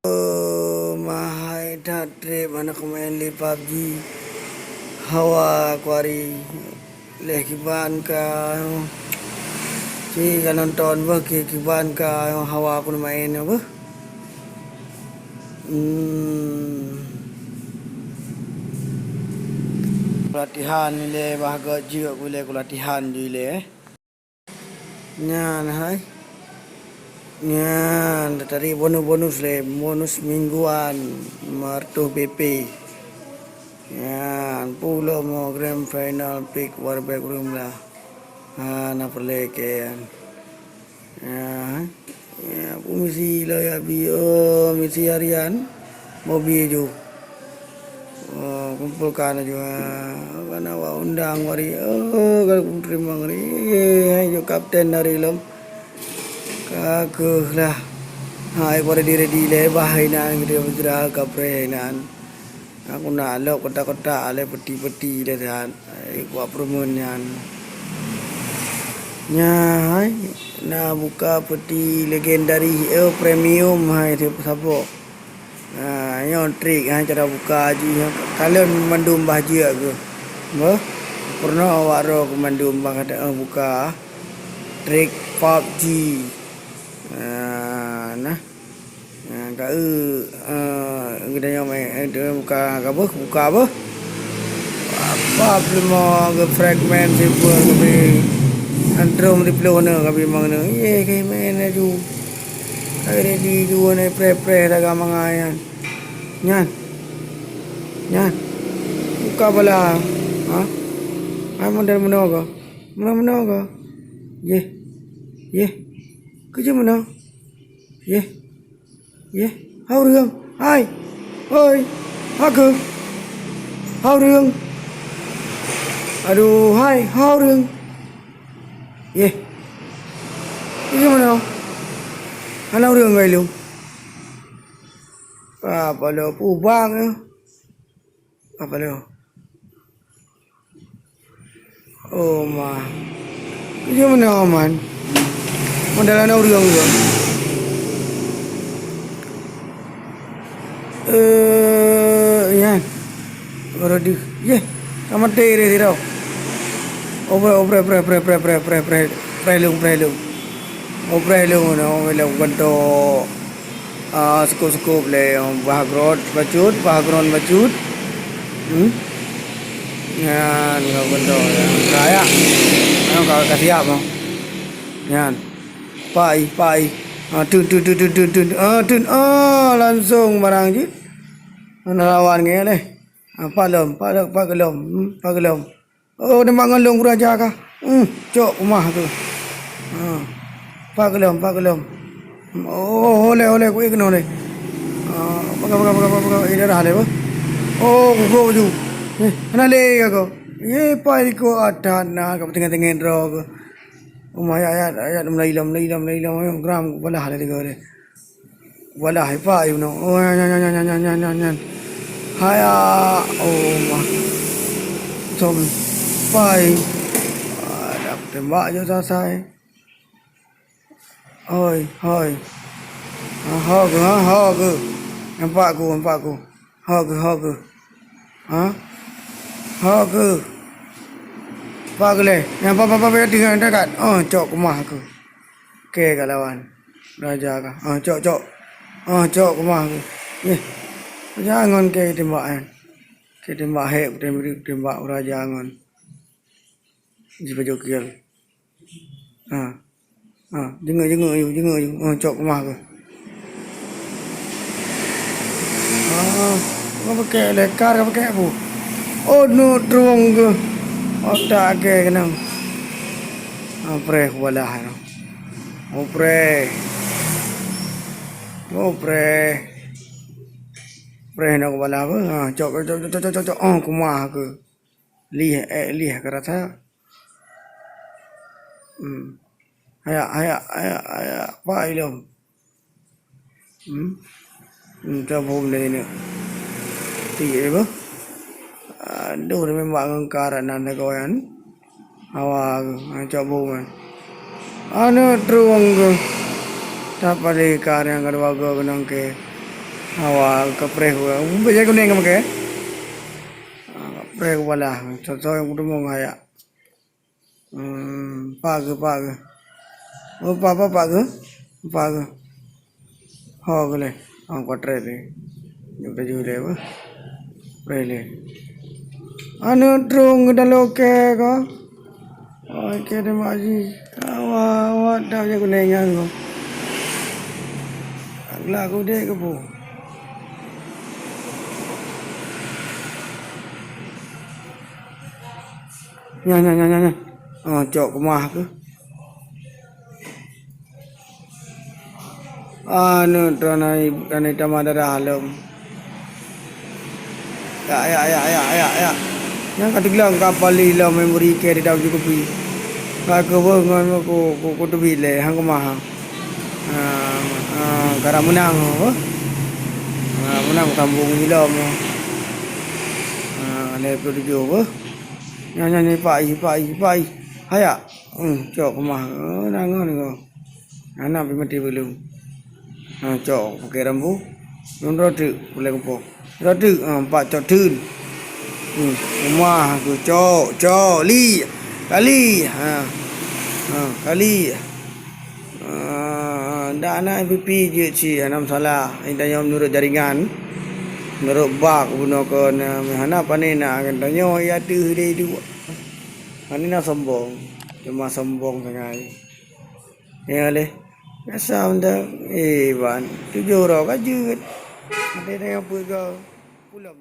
Mahai dah mana aku main li PUBG hawa kuari leh kiban ka si kan nonton bah kiban ka hawa aku main apa latihan ni le bahaga juga boleh aku latihan je le nyan hai nyan tadi bonus le bonus mingguan martu BP. Yan, pulo mo grand final pick war backroom lah. Na perle ke yan. Ya, misi lah ya bi misi harian mobil ju. Kumpulkan aja karena wa undang wari kalau terima ngari ayo kapten dari lom kaguh lah. Hai pada diri le bahainan gitu bergerak kaprenan. Aku nak lok kotak-kotak le peti-peti le dan buat permainan. Hai nak buka peti legendary premium hai tu sabo. Yang trik cara buka aji. Kalian mandum bahagia ke? Bah, pernah awak ro mandum bah kata buka trik PUBG. Nah. Kak kita yang main buka apa? Apa belum ke fragment siapa ke antrum di pelona ke mana? Kayak main aja. Kayak ready juga ni pre dah gamangan. Nyan. Buka bala. Ai model mana ke? Mana ke? Ye. Kerja mana? Hao rương, hai, ơi, aku, hao rương, aduh, hai, hao rương, ini mana? Hao rương vậy luôn, apa lo, pubang, apa lo, oh mah, ini mana man, modal hao rương rồi. Yan. Baru di. Kamu teri tau. Obre. Prelung. Obrelung no, melaw ganto. Skup le, background bacut. Yan, kau ganto. Kaya. Ano kau kasih apa? Yan. Pai. Tun. Langsung barang je. Lawan ke le. Pagelom. Oh, dia mangalong raja kah? Cok rumah tu. Pagelom. Oh, oleh ku ikno le. Paga. Ini dah le ba? Oh, ku ju. Ana le aku. Pai ko adan na ka tengah ro. Ayat melayilam yang gram wala hal dia gore. Wala hai pa you know. Oh nyan. Haya mah. Som pai. Dak tembak je selesai. Hoi. Ha ke. Nampak aku. Ha ke. Ha ke. Pagle, yang papa tinggal dekat. Cok rumah aku. Ke lawan. Raja ka. Cok. Cok rumah aku. Jangan ke tembakan. Ke tembak tembak raja angon. Jiba jokil. Jenguk you. Cok rumah aku. Apa pakai lekar apa pakai apa? Oh no, terung ke. Otak ke kena. Pre wala no. Pre nak wala apa? Cok. Kumah ke. Lih ke rasa. Ayah. Pak ilom. Coba ni ni. Tiga apa? Aduh, memang angkaran anda kawan. Awak coba man. Anu terung ke. Tak pada kar yang kedua ke kenang ke. Awal kapre ko. Umbe ko ning kamake. Kapre ko wala. So yung kudu mo ngaya. Pag. Oh papa pag. Pag. Ho gale. Ang kwatre le. Yung jule ba. Prele. Ano trung daloke ko. Ay kede maji. Awa daw ya kunengan ko. Agla ko de ko po. Nha. Cok rumah ke. Anu tanai tamada dalam. Ya. Yang katiglang kapal ila memori ke di daw juga pi. Ka ngon ko to bile hang kumaha. Kara menang ho. Menang tambung ila mo. Ne ko di jo. Nya pai. Haya. Cok kumaha. Nangon ko. Ana pi mati belum. Cok pakai rambu. Nun roti boleh ko. Roti pak cok tun. Rumah aku cok li. Kali. Kali. Ndak nak pipi je ci anam salah. Intanya menurut jaringan. Menurut bak guna ko na hana panina katanya ya tu dia tu. Panina sombong. Cuma sombong sangai. Ya le. Biasa benda ban 7 orang kajut. Ada yang apa ke? Pulang.